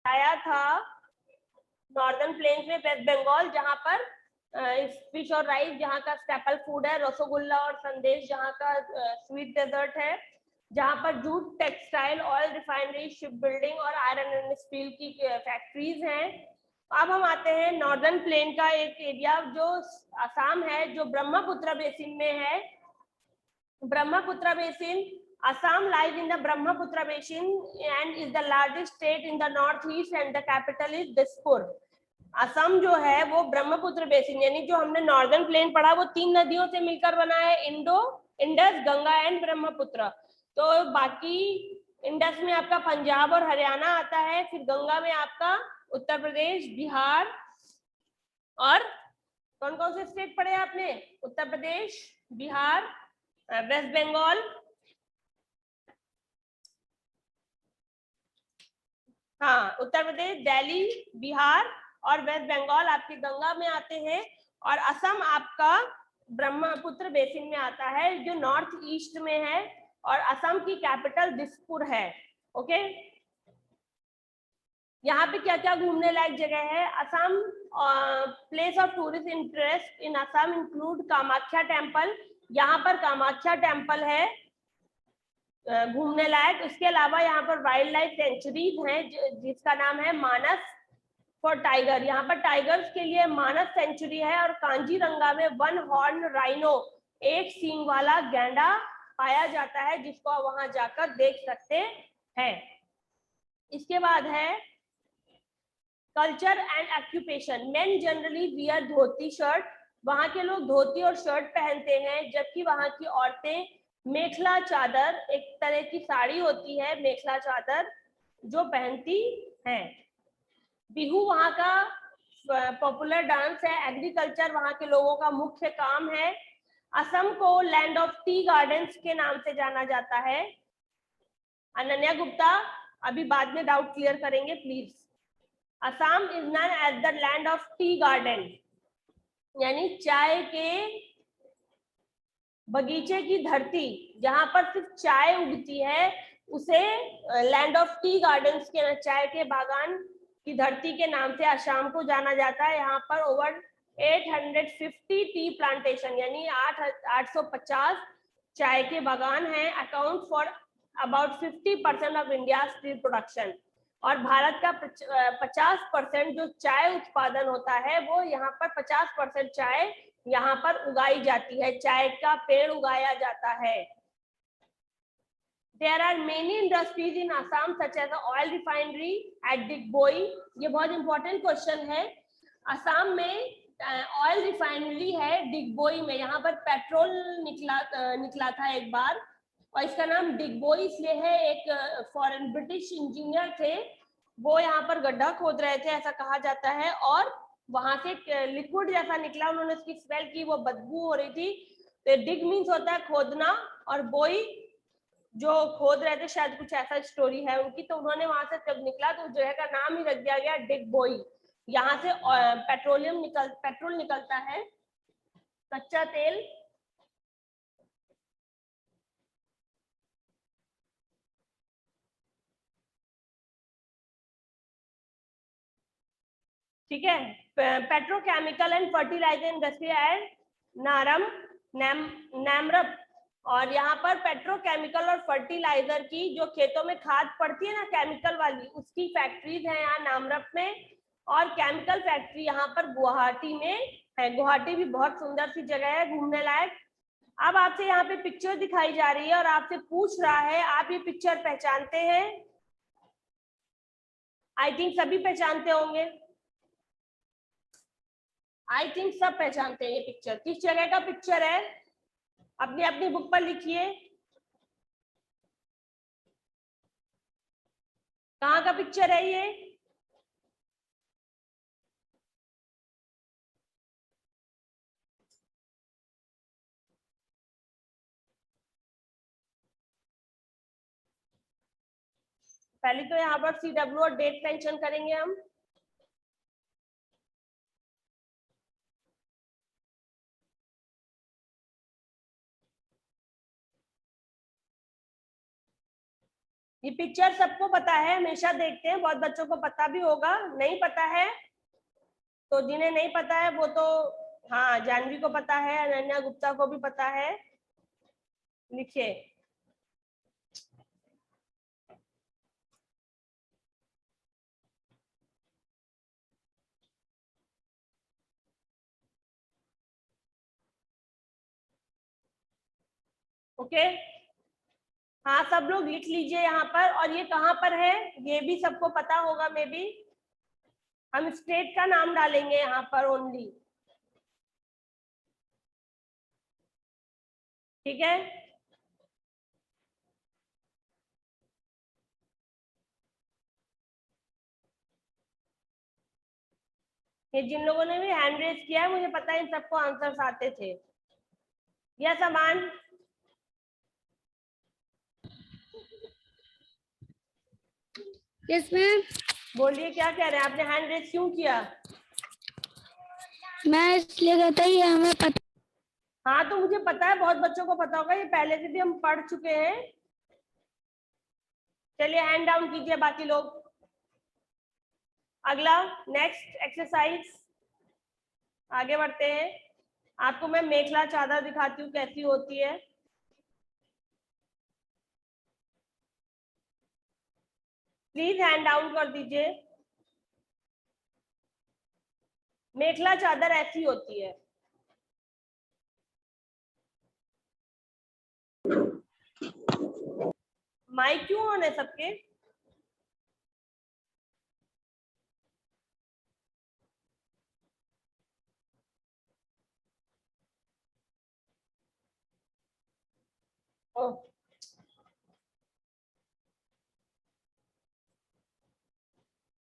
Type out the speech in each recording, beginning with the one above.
आया था northern plains में, वेस्ट बंगाल, जहां पर फिश और राइस जहाँ का स्टेपल फूड है, रसगुल्ला और संदेश जहाँ का स्वीट डेजर्ट है, जहाँ पर jute, textile, oil refinery, ship building और आयरन एंड स्टील की फैक्ट्रीज हैं। अब हम आते हैं नॉर्दर्न प्लेन का एक एरिया जो असम है, जो ब्रह्मपुत्र बेसिन में है। Brahmaputra basin, Assam lies in the Brahmaputra basin and is the largest state in the northeast and the capital is Dispur. Assam जो है वो ब्रह्मपुत्र बेसिन, यानी जो हमने नॉर्दर्न प्लेन पढ़ा वो 3 नदियों से मिलकर बना है, इंडस, गंगा एंड ब्रह्मपुत्र। तो बाकी इंडस में आपका पंजाब और हरियाणा आता है, फिर गंगा में आपका उत्तर प्रदेश, बिहार और कौन कौन से स्टेट पढ़े आपने? उत्तर प्रदेश, बिहार, वेस्ट बंगाल, हाँ उत्तर प्रदेश, दिल्ली, बिहार और वेस्ट बंगाल आपके गंगा में आते हैं, और असम आपका ब्रह्मपुत्र बेसिन में आता है जो नॉर्थ ईस्ट में है, और असम की कैपिटल दिसपुर है। ओके, यहाँ पे क्या क्या घूमने लायक जगह है? Assam place of tourist interest in Assam include Kamakhya temple, यहाँ पर कामाख्या टेम्पल है घूमने लायक। इसके अलावा यहाँ पर वाइल्ड लाइफ सेंचुरीज हैं जिसका नाम है मानस फॉर टाइगर, यहाँ पर टाइगर्स के लिए मानस सेंचुरी है, और कांजीरंगा में 1 हॉर्न राइनो, एक सींग वाला गैंडा पाया जाता है, जिसको आप वहां जाकर देख सकते हैं। इसके बाद है culture and occupation. Main generally wear dhoti shirt, वहां के लोग धोती और शर्ट पहनते हैं, जबकि वहां की औरतें मेखला चादर, एक तरह की साड़ी होती है मेखला चादर, जो पहनती हैं। बिहू वहां का पॉपुलर डांस है। एग्रीकल्चर वहां के लोगों का मुख्य काम है। असम को लैंड ऑफ टी गार्डन्स के नाम से जाना जाता है। अनन्या गुप्ता अभी बाद में डाउट क्लियर करेंगे please. Assam is known as the land of tea garden, यानी चाय के बगीचे की धरती, जहां पर सिर्फ चाय उगती है, उसे लैंड ऑफ टी गार्डन्स के, चाय के बागान की धरती के नाम से असम को जाना जाता है। यहाँ पर ओवर 850 टी प्लांटेशन, यानी 850 चाय के बागान हैं। Account for about 50% of India T production, और भारत का 50% जो चाय उत्पादन होता है वो यहाँ पर 50% चाय यहाँ पर उगाई जाती है, चाय का पेड़ उगाया जाता है। There are many industries in Assam such as the oil refinery at Digboi। ये बहुत इंपॉर्टेंट क्वेश्चन है। असम में ऑयल रिफाइनरी है डिगबोई में, यहाँ पर पेट्रोल निकला था एक बार, और इसका नाम डिगबोई इसलिए है, एक फॉरेन ब्रिटिश इंजीनियर थे, वो यहाँ पर गड्ढा खोद रहे थे ऐसा कहा जाता है, और वहां से लिक्विड जैसा निकला, उन्होंने उसकी स्मेल की, वो बदबू हो रही थी। तो डिग मीन्स होता है खोदना, और बोई जो खोद रहे थे, शायद कुछ ऐसा स्टोरी है उनकी, तो उन्होंने वहां से जब निकला तो उस जगह का नाम ही रख दिया गया डिग बोई। यहाँ से पेट्रोल निकलता है, कच्चा तेल। ठीक है, petrochemical and fertilizer industry at Namrup, और यहाँ पर पेट्रोकेमिकल और फर्टिलाइजर की जो खेतों में खाद पड़ती है ना केमिकल वाली, उसकी फैक्ट्रीज है यहाँ नामरप में, और केमिकल फैक्ट्री यहाँ पर गुवाहाटी में है। गुवाहाटी भी बहुत सुंदर सी जगह है घूमने लायक। अब आपसे यहाँ पे पिक्चर दिखाई जा रही है और आपसे पूछ रहा है आप ये पिक्चर पहचानते हैं? आई थिंक सभी पहचानते होंगे, आई थिंक सब पहचानते हैं ये पिक्चर। किस जगह का पिक्चर है? अपनी अपनी बुक पर लिखिए, कहाँ का पिक्चर है ये? पहले तो यहाँ पर CW और डेट मेंशन करेंगे हम। ये पिक्चर सबको पता है, हमेशा देखते हैं, बहुत बच्चों को पता भी होगा। नहीं पता है तो जिन्हें नहीं पता है वो तो, हाँ जानवी को पता है, अनन्या गुप्ता को भी पता है। लिखिए। ओके, हाँ सब लोग लिख लीजिए यहाँ पर। और ये कहाँ पर है ये भी सबको पता होगा मे बी। हम स्टेट का नाम डालेंगे यहाँ पर ओनली, ठीक है। ये जिन लोगों ने भी हैंड रेज किया है, मुझे पता है इन सबको आंसर्स आते थे। यस अमान, यस मैम। बोलिए क्या कह रहे हैं, आपने हैंड रेज क्यों किया? मैं इसलिए कहता ही हमें पता। हाँ तो मुझे पता है, बहुत बच्चों को पता होगा, ये पहले से भी हम पढ़ चुके हैं। चलिए हैंड डाउन कीजिए बाकी लोग। अगला नेक्स्ट एक्सरसाइज, आगे बढ़ते हैं। आपको मैं मेखला चादर दिखाती हूँ कैसी होती है। प्लीज हैंड डाउन कर दीजिए। मेखला चादर ऐसी होती है। माइक क्यों ऑन है सबके? ओह,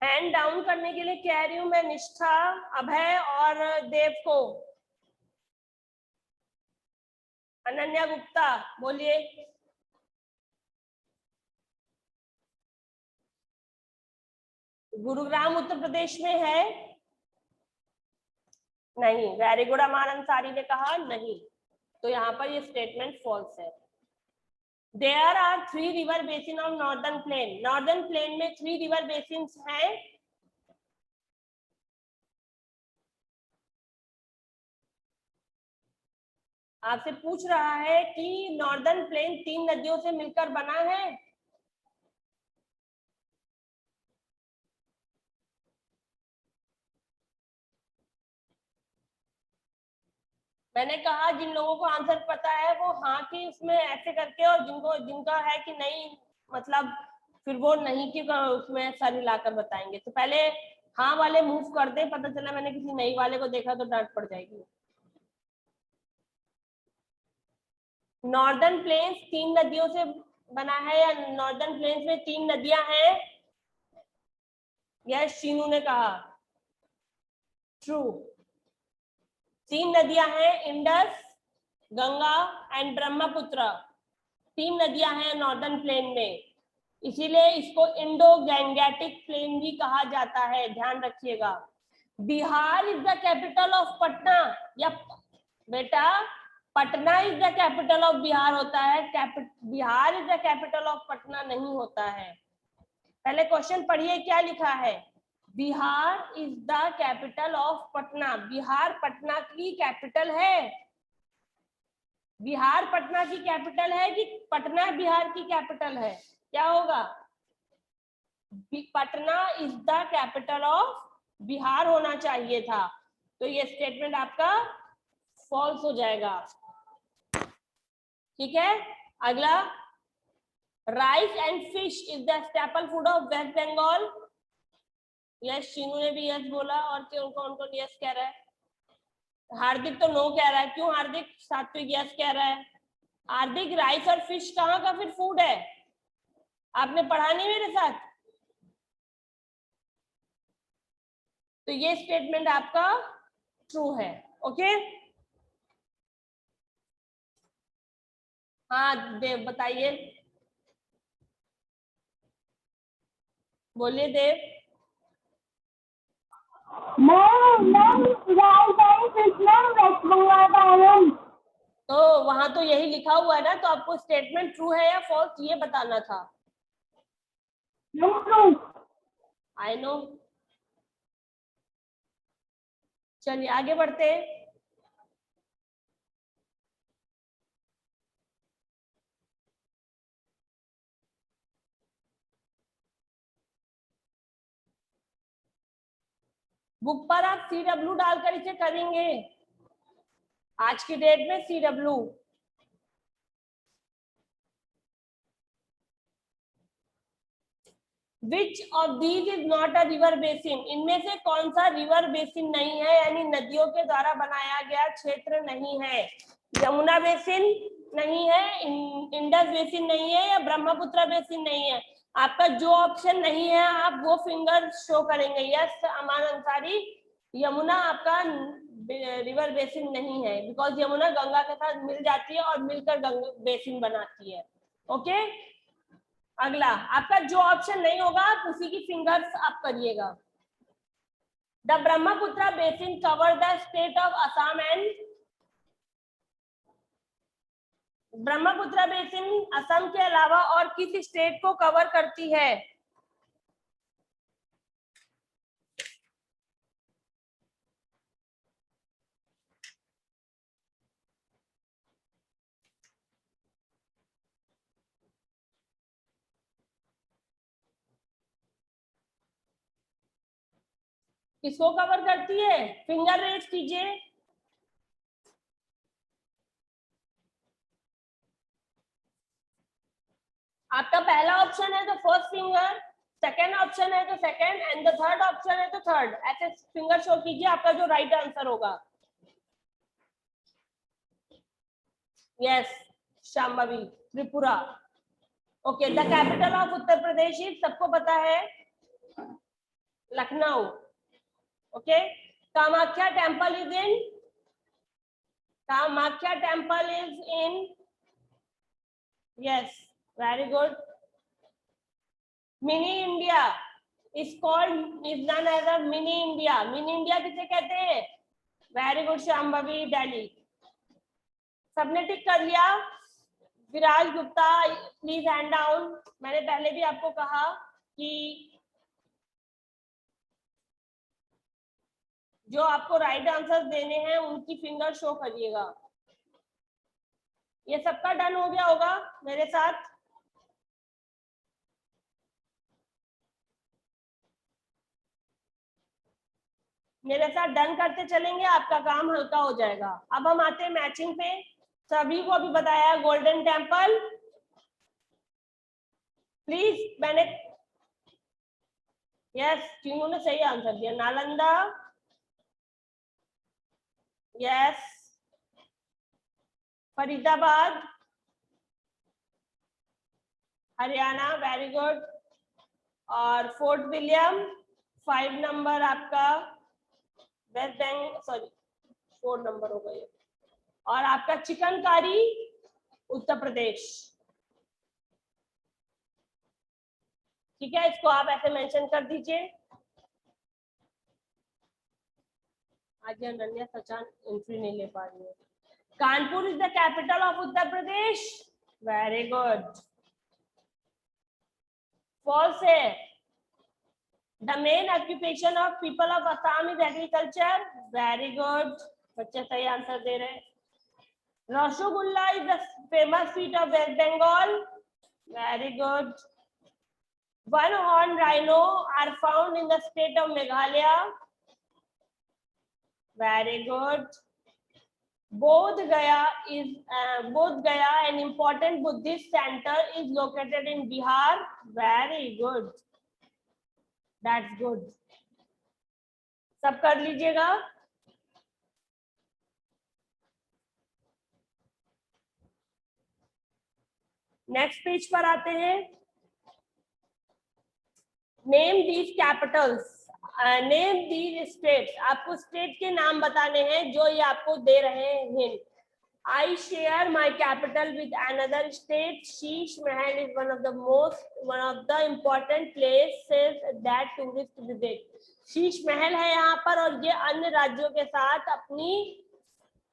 हैंड डाउन करने के लिए कह रही हूँ मैं निष्ठा, अभय और देव को। अनन्या गुप्ता बोलिए। गुरुग्राम उत्तर प्रदेश में है? नहीं। वेरी गुड अमान अंसारी ने कहा नहीं, तो यहाँ पर ये स्टेटमेंट फॉल्स है। There are 3 river basin of northern plain. Northern plain में 3 river basins हैं। आपसे पूछ रहा है कि नॉर्दर्न प्लेन 3 नदियों से मिलकर बना है। मैंने कहा जिन लोगों को आंसर पता है वो हाँ कि उसमें ऐसे करके, और जिनका है कि नहीं मतलब फिर वो नहीं कि उसमें सर हिलाकर बताएंगे। तो पहले हाँ वाले मूव कर दे, पता चला मैंने किसी नई वाले को देखा तो डांट पड़ जाएगी। नॉर्दर्न प्लेन्स 3 नदियों से बना है, या नॉर्दर्न प्लेन्स में 3 नदियां हैं? यस शीनू ने कहा ट्रू। 3 नदियां हैं, इंडस, गंगा एंड ब्रह्मपुत्र। 3 नदियां हैं नॉर्दर्न प्लेन में, इसीलिए इसको इंडो गैंगेटिक प्लेन भी कहा जाता है, ध्यान रखिएगा। Bihar is the capital of Patna, या बेटा Patna is the capital of Bihar होता है, Bihar is the capital of Patna नहीं होता है। पहले क्वेश्चन पढ़िए क्या लिखा है। Bihar is the capital of Patna, Bihar Patna की कैपिटल है। बिहार पटना की कैपिटल है कि पटना बिहार की कैपिटल है? क्या होगा? Patna is the capital of Bihar होना चाहिए था, तो ये स्टेटमेंट आपका फॉल्स हो जाएगा। ठीक है, अगला rice and fish is the staple food of West Bengal. Yes Shinu ने भी यस बोला, और कौन कौन यस कह रहा है? हार्दिक तो नो कह रहा है, क्यों हार्दिक? सात्विक यस कह रहा है। हार्दिक राइस और फिश कहाँ का फिर फूड है? आपने पढ़ा नहीं मेरे साथ? तो ये स्टेटमेंट आपका ट्रू है। ओके, हाँ देव बताइए, बोलिए देव। तो वहां तो यही लिखा हुआ है ना, तो आपको स्टेटमेंट ट्रू है या फॉल्स ये बताना था। I know. चलिए आगे बढ़ते हैं। बुक पर आप CW डालकर इसे करेंगे। आज की डेट में CW। Which of these is not a river basin, इनमें से कौन सा रिवर बेसिन नहीं है, यानी नदियों के द्वारा बनाया गया क्षेत्र नहीं है। यमुना बेसिन नहीं है, इंडस बेसिन नहीं है, या ब्रह्मपुत्र बेसिन नहीं है। आपका जो ऑप्शन नहीं है आप वो फिंगर शो करेंगे। यस अमान अंसारी, यमुना आपका रिवर बेसिन नहीं है, बिकॉज यमुना गंगा के साथ मिल जाती है और मिलकर गंगा बेसिन बनाती है। ओके, अगला आपका जो ऑप्शन नहीं होगा आप उसी की फिंगर्स आप करिएगा। The Brahmaputra basin cover the state of Assam and, Brahmaputra basin Assam के अलावा और किस स्टेट को कवर करती है? किसको कवर करती है? फिंगर रेज कीजिए। आपका पहला ऑप्शन है तो फर्स्ट फिंगर, सेकेंड ऑप्शन है तो second, and the third option है तो थर्ड। ऐसे फिंगर शो कीजिए आपका जो राइट आंसर होगा। Yes, Shambhavi, Tripura. Okay, the capital of Uttar Pradesh is, सबको पता है, Lucknow. Okay, Kamakhya temple is in, Kamakhya temple is in, yes, very good. Mini India is called, is known as a mini India, mini India किसे कहते हैं? Very good Shambhavi, Delhi. सबने tick कर लिया? विराज Gupta please hand down. मैंने पहले भी आपको कहा कि जो आपको राइट आंसर देने हैं उनकी फिंगर शो करिएगा। ये सबका डन हो गया होगा मेरे साथ? मेरे साथ डन करते चलेंगे, आपका काम हल्का हो जाएगा। अब हम आते हैं मैचिंग पे। सभी को अभी बताया गोल्डन टेम्पल, प्लीज। मैंने, यस, तीनों ने सही आंसर दिया। Nalanda, yes. Faridabad, Haryana, very good. और फोर्ट विलियम, 5 नंबर आपका वेस्ट बंगाल, सॉरी 4 नंबर हो गए। और आपका चिकनकारी, उत्तर प्रदेश। ठीक है, इसको आप ऐसे मेंशन कर दीजिए। आज अनन्या सचान एंट्री नहीं ले पा रही है। Kanpur is the capital of Uttar Pradesh, very good. False है। The main occupation of people of Assam is agriculture, very good, बच्चे सही आंसर दे रहे हैं। Rasgulla is the famous sweet of West Bengal, very good. One horned rhino are found in the state of Meghalaya, very good. Bodh Gaya is, Bodh Gaya, an important Buddhist center, is located in Bihar, very good, that's good. सब कर लीजिएगा। Next page पर आते हैं। Name these Capitals, name these states, आपको state के नाम बताने हैं जो ये आपको दे रहे हैं। I share my capital with another state. Sheesh Mahal is one of the important places that tourists visit. Sheesh Mahal है यहाँ पर और ये अन्य राज्यों के साथ अपनी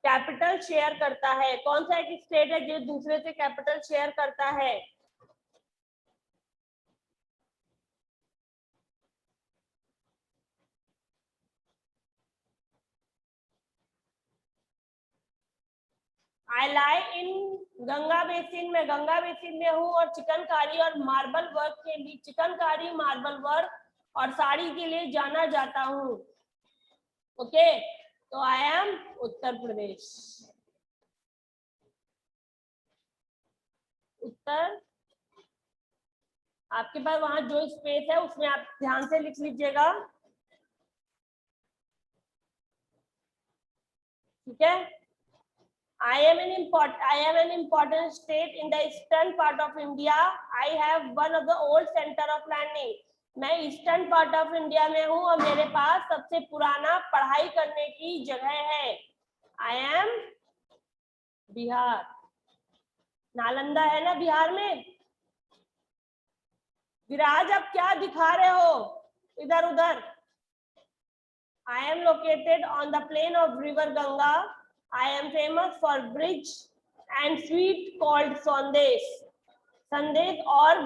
कैपिटल शेयर करता है। कौन सा एक स्टेट है जो दूसरे से कैपिटल शेयर करता है? आई लाई इन गंगा बेसिन में, गंगा बेसिन में हूँ और चिकनकारी और मार्बल वर्क के लिए, चिकनकारी, मार्बल वर्क और साड़ी के लिए जाना जाता हूँ। ओके, तो आई एम उत्तर प्रदेश। उत्तर, आपके पास वहां जो स्पेस है उसमें आप ध्यान से लिख लीजिएगा, ठीक है। I am an important state in the eastern part of India. I have one of the old center of learning. मैं ईस्टर्न पार्ट ऑफ इंडिया में हूँ और मेरे पास सबसे पुराना पढ़ाई करने की जगह है। I am Bihar. नालंदा है ना बिहार में। विराज, अब क्या दिखा रहे हो इधर उधर? I am located on the plain of river Ganga. I am famous for bridge and sweet called संदेश। संदेश और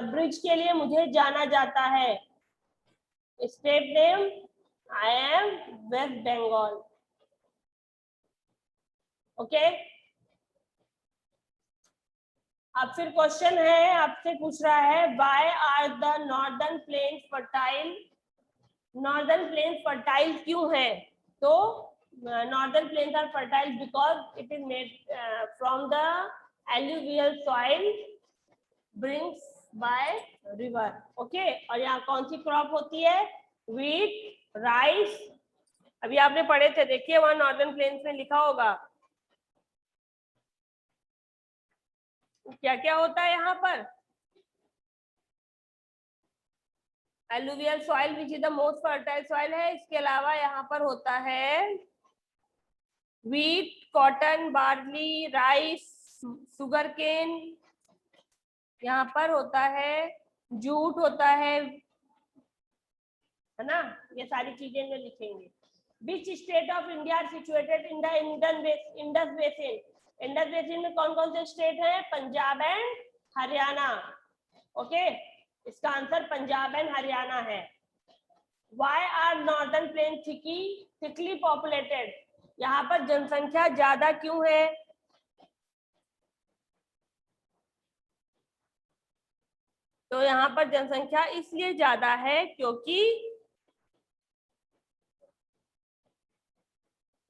ब्रिज के लिए मुझे जाना जाता है। State name, I am West Bengal. Okay, अब फिर क्वेश्चन है, आपसे पूछ रहा है why are the northern plains fertile? Northern plains fertile क्यों है? तो northern plains are fertile because it is made from the alluvial soil brings by river. Okay, और यहाँ कौन सी क्रॉप होती है? Wheat, rice. अभी आपने पढ़े थे, देखिए वहां नॉर्दर्न प्लेन्स में लिखा होगा क्या क्या होता है यहाँ पर। Alluvial soil which is the most fertile soil है। इसके अलावा यहाँ पर होता है wheat, cotton, barley, rice, sugar cane, यहाँ पर होता है जूट होता है ना, ये सारी चीजें में लिखेंगे। Which state of India situated in the Indus basin? Indus basin में कौन कौन से स्टेट हैं? पंजाब एंड हरियाणा। ओके, इसका आंसर पंजाब एंड हरियाणा है। Why are northern plains thickly populated? यहाँ पर जनसंख्या ज्यादा क्यों है? तो यहाँ पर जनसंख्या इसलिए ज्यादा है क्योंकि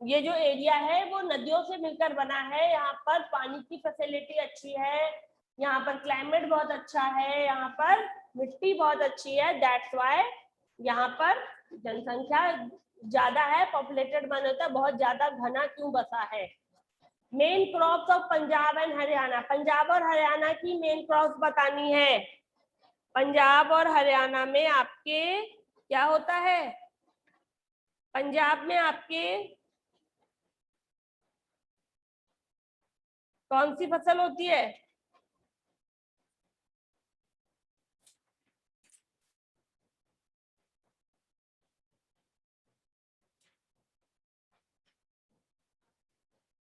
ये जो एरिया है वो नदियों से मिलकर बना है। यहाँ पर पानी की फैसिलिटी अच्छी है, यहाँ पर क्लाइमेट बहुत अच्छा है, यहाँ पर मिट्टी बहुत अच्छी है। दैट्स वाई यहाँ पर जनसंख्या ज्यादा है, पॉपुलेटेड मन होता है, बहुत ज्यादा घना क्यों बसा है। Main crops of Punjab and Haryana, Punjab और हरियाणा की मेन क्रॉप्स बतानी है। पंजाब और हरियाणा में आपके क्या होता है? पंजाब में आपके कौन सी फसल होती है?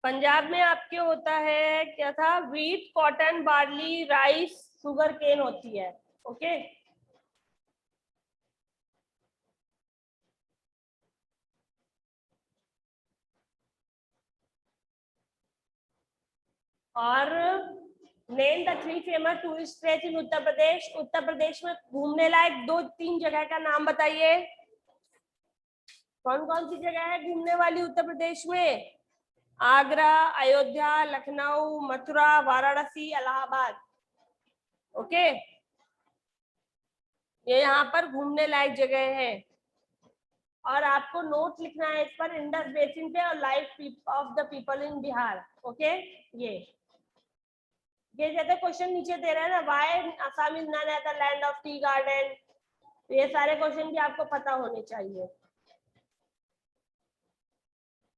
पंजाब में आपके होता है क्या था? Wheat, cotton, barley, rice, sugar cane होती है। ओके, और name the 3 famous tourist place in Uttar Pradesh. Uttar Pradesh में घूमने लायक 2-3 जगह का नाम बताइए। कौन कौन सी जगह है घूमने वाली उत्तर प्रदेश में? आगरा, अयोध्या, लखनऊ, मथुरा, वाराणसी, इलाहाबाद। ओके, ये यहाँ पर घूमने लायक जगह है और आपको नोट लिखना है इस पर, इंडस बेसिन पे और life of the people in Bihar. Okay, ये जैसे क्वेश्चन नीचे दे रहे हैं ना, why Assam is known as the land of tea garden, ये सारे क्वेश्चन भी आपको पता होने चाहिए।